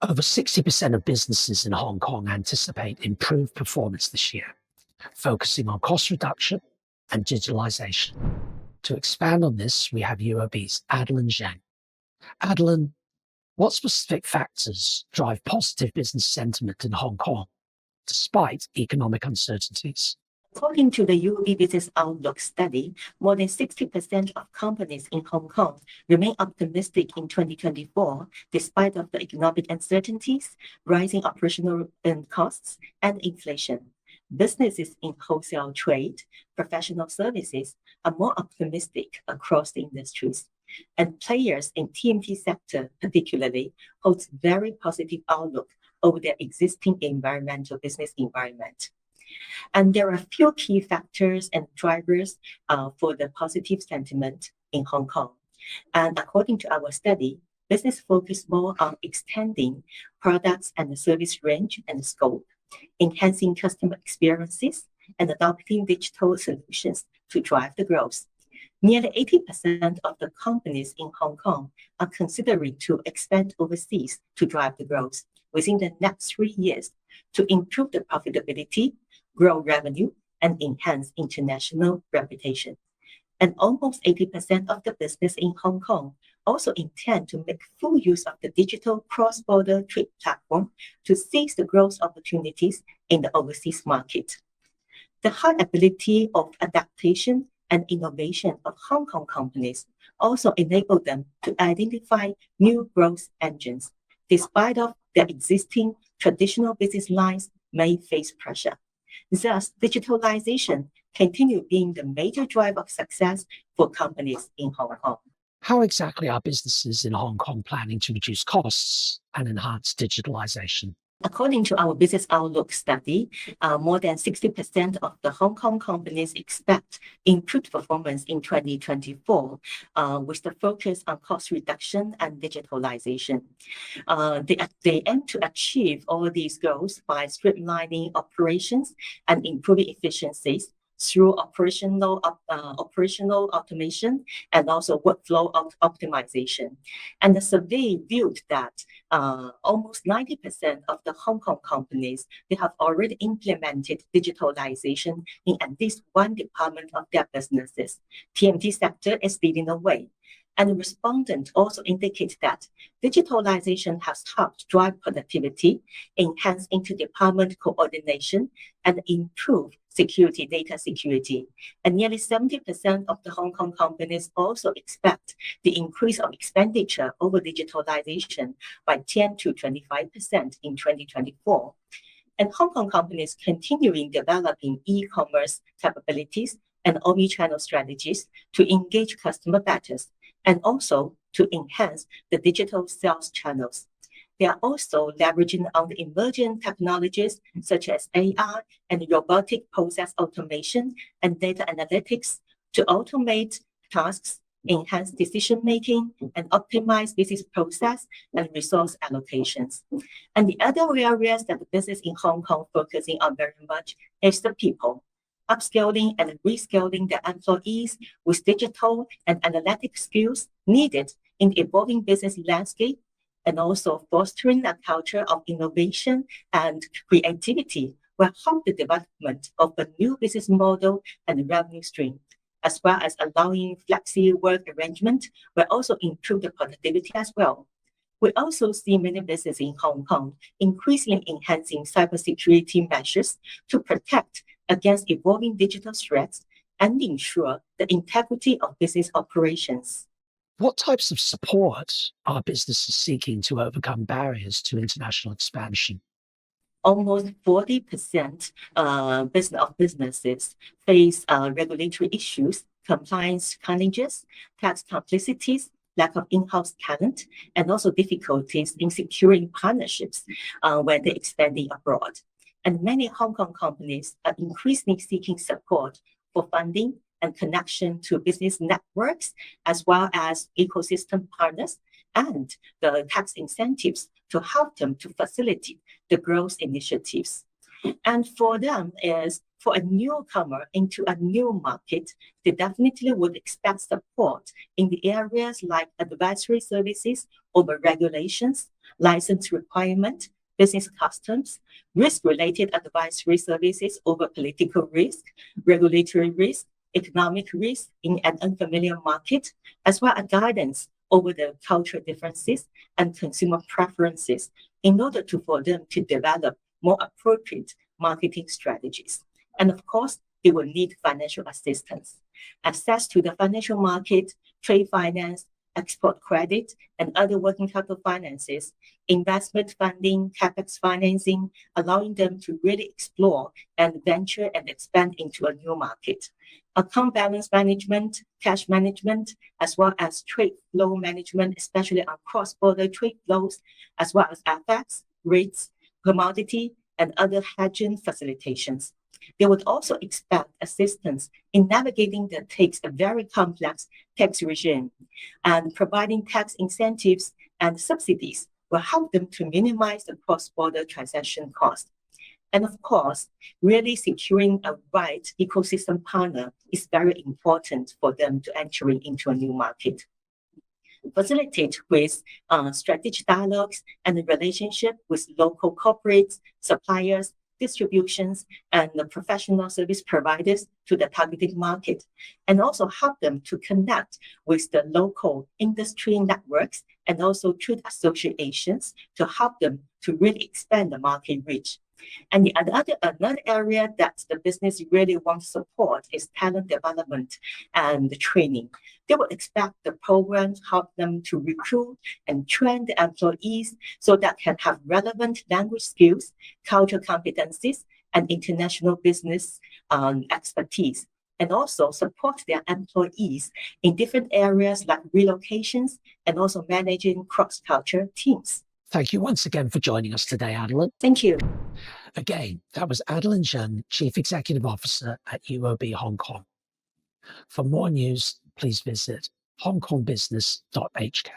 Over 60% of businesses in Hong Kong anticipate improved performance this year, focusing on cost reduction and digitalization. To expand on this, we have UOB's Adeline Zhang. Adeline, what specific factors drive positive business sentiment in Hong Kong despite economic uncertainties? According to the UOB Business Outlook study, more than 60% of companies in Hong Kong remain optimistic in 2024, despite of the economic uncertainties, rising operational costs, and inflation. Businesses in wholesale trade, professional services are more optimistic across the industries. And players in TMT sector particularly holds very positive outlook over their existing environmental business environment. And there are a few key factors and drivers for the positive sentiment in Hong Kong. And according to our study, business focus more on extending products and the service range and scope, enhancing customer experiences, and adopting digital solutions to drive the growth. Nearly 80% of the companies in Hong Kong are considering to expand overseas to drive the growth within the next 3 years to improve the profitability, grow revenue, and enhance international reputation. And almost 80% of the business in Hong Kong also intend to make full use of the digital cross-border trade platform to seize the growth opportunities in the overseas market. The high ability of adaptation and innovation of Hong Kong companies also enable them to identify new growth engines, despite of their existing traditional business lines may face pressure. Thus, digitalization continue being the major driver of success for companies in Hong Kong. How exactly are businesses in Hong Kong planning to reduce costs and enhance digitalization? According to our Business Outlook study, more than 60% of the Hong Kong companies expect improved performance in 2024, with the focus on cost reduction and digitalization. They aim to achieve all these goals by streamlining operations and improving efficiencies through operational automation and also workflow optimization. And the survey viewed that almost 90% of the Hong Kong companies, they have already implemented digitalization in at least one department of their businesses. TMT sector is leading the way. And the respondent also indicates that digitalization has helped drive productivity, enhance interdepartment coordination, and improve data security. And nearly 70% of the Hong Kong companies also expect the increase of expenditure over digitalization by 10 to 25% in 2024. And Hong Kong companies continuing developing e-commerce capabilities and omni-channel strategies to engage customer better, and also to enhance the digital sales channels. They are also leveraging on the emerging technologies such as AI and robotic process automation and data analytics to automate tasks, enhance decision-making, and optimize business process and resource allocations. And the other areas that the business in Hong Kong focusing on very much is the people, upskilling and reskilling their employees with digital and analytic skills needed in the evolving business landscape, and also fostering a culture of innovation and creativity will help the development of a new business model and revenue stream, as well as allowing flexi work arrangement will also improve the productivity as well. We also see many businesses in Hong Kong increasingly enhancing cybersecurity measures to protect against evolving digital threats and ensure the integrity of business operations. What types of support are businesses seeking to overcome barriers to international expansion? Almost 40% of businesses face regulatory issues, compliance challenges, tax complexities, lack of in-house talent, and also difficulties in securing partnerships when they're expanding abroad. And many Hong Kong companies are increasingly seeking support for funding and connection to business networks, as well as ecosystem partners and the tax incentives to help them to facilitate the growth initiatives. And for them is for a newcomer into a new market, they definitely would expect support in the areas like advisory services over regulations, license requirement, business customs, risk-related advisory services over political risk, regulatory risk, economic risk in an unfamiliar market, as well as guidance over the cultural differences and consumer preferences in order for them to develop more appropriate marketing strategies. And of course, they will need financial assistance, access to the financial market, trade finance, export credit, and other working capital finances, investment funding, capex financing, allowing them to really explore and venture and expand into a new market. Account balance management, cash management, as well as trade flow management, especially on cross-border trade flows, as well as FX, rates, commodity, and other hedging facilitations. They would also expect assistance in navigating a very complex tax regime, and providing tax incentives and subsidies will help them to minimize the cross-border transaction cost. And of course, really securing a right ecosystem partner is very important for them to entering into a new market. Facilitate with strategic dialogues and a relationship with local corporates, suppliers, distributions, and the professional service providers to the targeted market, and also help them to connect with the local industry networks and also trade associations to help them to really expand the market reach. And another area that the business really wants support is talent development and training. They will expect the program to help them to recruit and train the employees so that can have relevant language skills, cultural competencies, and international business expertise, and also support their employees in different areas like relocations and also managing cross-culture teams. Thank you once again for joining us today, Adeline. Thank you. Again, that was Adeline Zheng, Chief Executive Officer at UOB Hong Kong. For more news, please visit hongkongbusiness.hk.